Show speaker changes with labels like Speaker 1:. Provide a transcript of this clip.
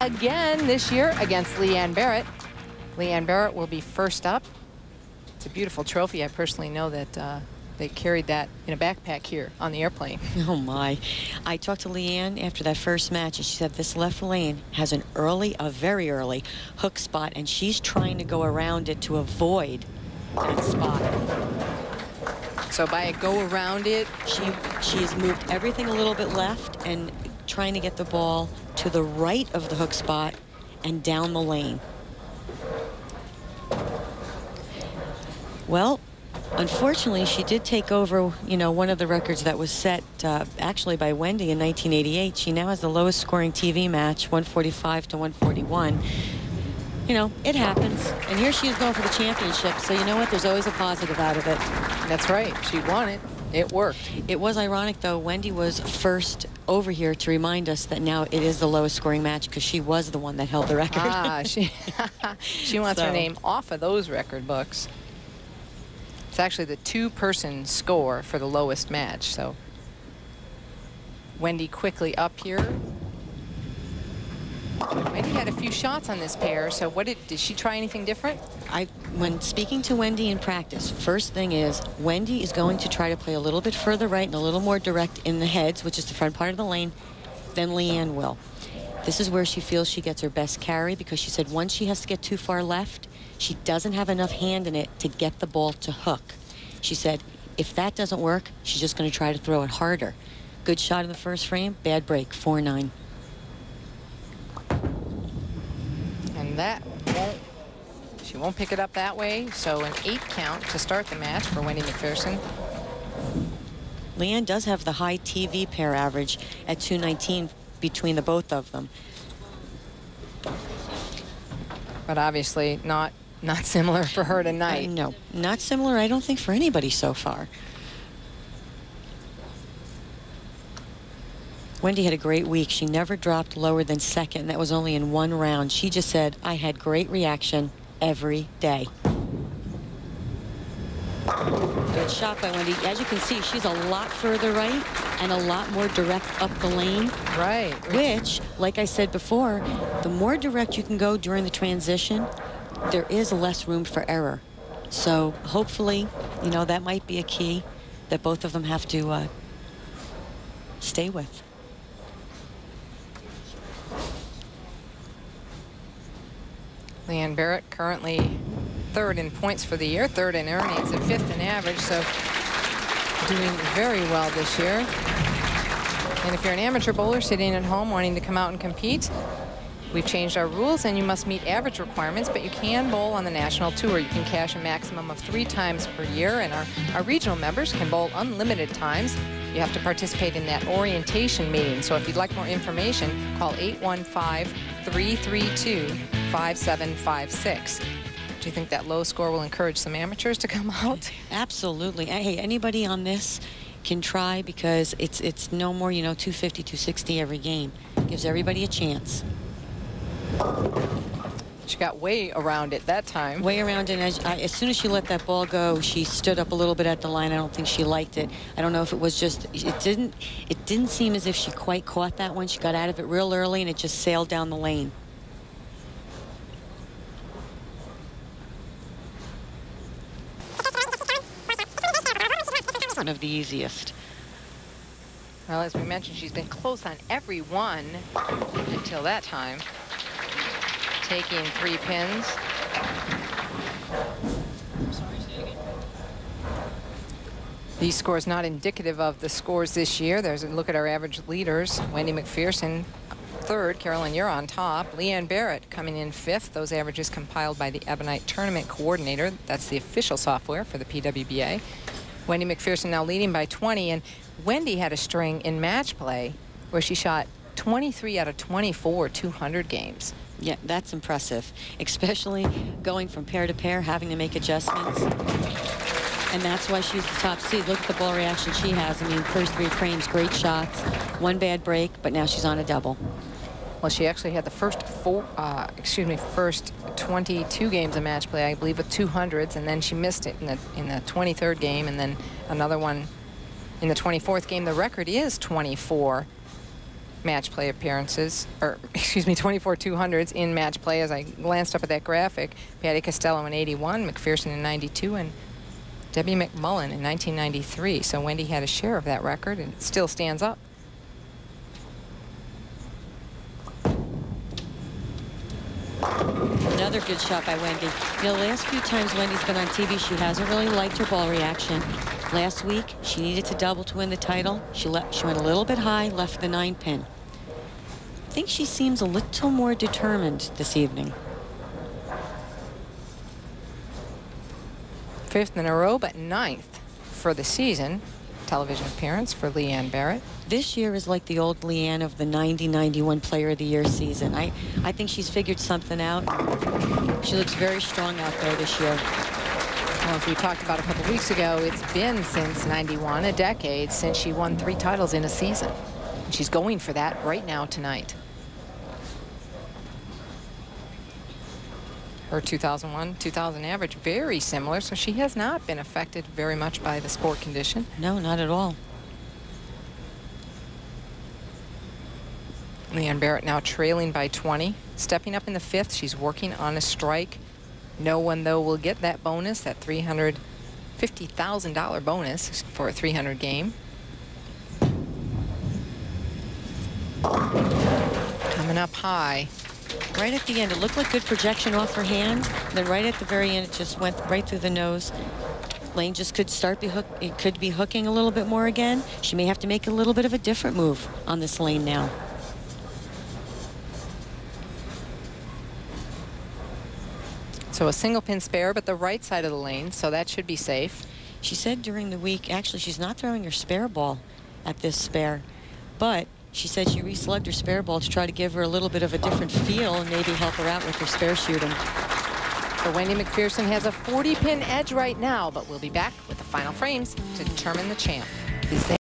Speaker 1: again this year against Leanne Barrette. Leanne Barrette will be first up. It's a beautiful trophy. I personally know that they carried that in a backpack here on the airplane.
Speaker 2: Oh, my. I talked to Leanne after that first match, and she said this left lane has a very early hook spot, and she's trying to go around it to avoid that spot.
Speaker 1: So by a go around it,
Speaker 2: she's moved everything a little bit left and trying to get the ball to the right of the hook spot and down the lane. Well, unfortunately, she did take over, one of the records that was set actually by Wendy in 1988. She now has the lowest scoring TV match, 145 to 141. It happens. And here she is going for the championship. So you know what? There's always a positive out of it.
Speaker 1: That's right. She won it. It worked.
Speaker 2: It was ironic, though. Wendy was first over here to remind us that now it is the lowest scoring match because she was the one that held the record.
Speaker 1: She wants her name off of those record books. It's actually the two-person score for the lowest match. So Wendy quickly up here. Wendy had a few shots on this pair. So did she try anything different? When
Speaker 2: speaking to Wendy in practice, first thing is Wendy is going to try to play a little bit further right and a little more direct in the heads, which is the front part of the lane, than Leanne will. This is where she feels she gets her best carry because she said once she has to get too far left, she doesn't have enough hand in it to get the ball to hook. She said if that doesn't work, she's just going to try to throw it harder. Good shot in the first frame, bad break, 4-9.
Speaker 1: And she won't pick it up that way. So an 8 count to start the match for Wendy Macpherson.
Speaker 2: Leanne does have the high TV pair average at 219 between the both of them.
Speaker 1: But obviously not similar for her tonight.
Speaker 2: No, not similar, I don't think, for anybody so far. Wendy had a great week. She never dropped lower than second. That was only in 1 round. She just said, I had great reaction every day. Good shot by Wendy. As you can see, she's a lot further right and a lot more direct up the lane.
Speaker 1: Right.
Speaker 2: Which, like I said before, the more direct you can go during the transition, there is less room for error. So hopefully, that might be a key that both of them have to stay with.
Speaker 1: Leanne Barrette currently 3rd in points for the year, 3rd in earnings, and 5th in average, so doing very well this year. And if you're an amateur bowler sitting at home wanting to come out and compete, we've changed our rules and you must meet average requirements, but you can bowl on the national tour. You can cash a maximum of 3 times per year, and our regional members can bowl unlimited times. You have to participate in that orientation meeting. So if you'd like more information, call 815-332-5756. Do you think that low score will encourage some amateurs to come out?
Speaker 2: Absolutely. Hey, anybody on this can try because it's no more, 250, 260 every game. Gives everybody a chance.
Speaker 1: She got way around it that time.
Speaker 2: Way around it. As soon as she let that ball go, she stood up a little bit at the line. I don't think she liked it. I don't know if it was just, it didn't seem as if she quite caught that one. She got out of it real early and it just sailed down the lane. One of the easiest.
Speaker 1: Well, as we mentioned, she's been close on every one until that time. Taking 3 pins. These scores not indicative of the scores this year. There's a look at our average leaders. Wendy Macpherson 3rd, Carolyn, you're on top. Leanne Barrette coming in 5th. Those averages compiled by the Ebonite Tournament Coordinator. That's the official software for the PWBA. Wendy Macpherson now leading by 20, and Wendy had a string in match play where she shot 23 out of 24 200 games.
Speaker 2: Yeah, that's impressive, especially going from pair to pair, having to make adjustments. And that's why she's the top seed. Look at the ball reaction she has. I mean, first 3 frames, great shots, 1 bad break, but now she's on a double.
Speaker 1: Well, she actually had the first 22 games of match play, I believe, with 200s, and then she missed it in the 23rd game, and then another one in the 24th game. The record is 24 match play appearances, or excuse me, 24 200s in match play. As I glanced up at that graphic, Patty Costello in 81, Macpherson in 92, and Debbie McMullen in 1993. So Wendy had a share of that record, and it still stands up.
Speaker 2: Another good shot by Wendy. You know, the last few times Wendy's been on TV, she hasn't really liked her ball reaction. Last week, she needed to double to win the title. She went a little bit high, left the 9-pin. I think she seems a little more determined this evening.
Speaker 1: 5th in a row, but 9th for the season. Television appearance for Leanne Barrette.
Speaker 2: This year is like the old Leanne of the 90-91 Player of the Year season. I think she's figured something out. She looks very strong out there this year.
Speaker 1: Well, as we talked about a couple weeks ago, it's been since 91, a decade, since she won 3 titles in a season. And she's going for that right now tonight. Her 2001-2000 average, very similar, so she has not been affected very much by the sport condition.
Speaker 2: No, not at all.
Speaker 1: Leanne Barrette now trailing by 20. Stepping up in the 5th, she's working on a strike. No one, though, will get that bonus, that $350,000 bonus for a 300 game. Coming up high.
Speaker 2: Right at the end, it looked like good projection off her hand. Then right at the very end, it just went right through the nose. Lane just could be hooking a little bit more again. She may have to make a little bit of a different move on this lane now.
Speaker 1: So a single pin spare, but the right side of the lane, so that should be safe.
Speaker 2: She said during the week, actually, she's not throwing her spare ball at this spare, but she said she reslugged her spare ball to try to give her a little bit of a different feel and maybe help her out with her spare shooting.
Speaker 1: So Wendy Macpherson has a 40-pin edge right now, but we'll be back with the final frames to determine the champ.